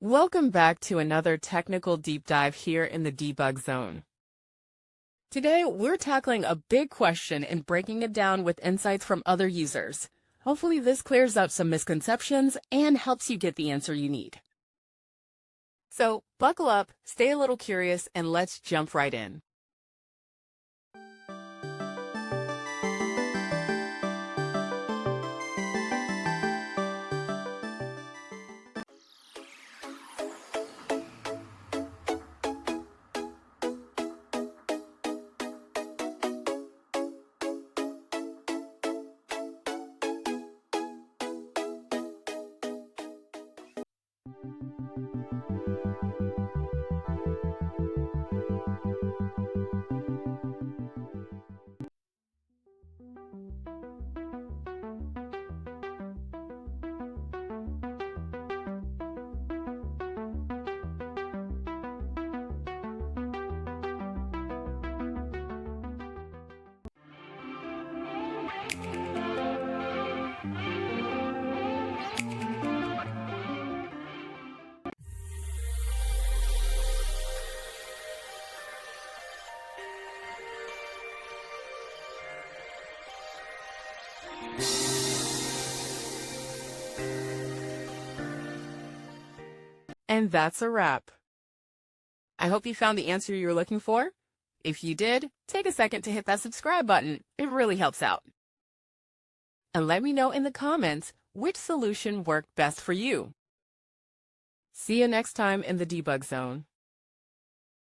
Welcome back to another technical deep dive here in the debug zone. Today, we're tackling a big question and breaking it down with insights from other users. Hopefully this clears up some misconceptions and helps you get the answer you need. So buckle up, stay a little curious, and let's jump right in. And that's a wrap. I hope you found the answer you were looking for. If you did, take a second to hit that subscribe button. It really helps out. And let me know in the comments which solution worked best for you. See you next time in the debug zone.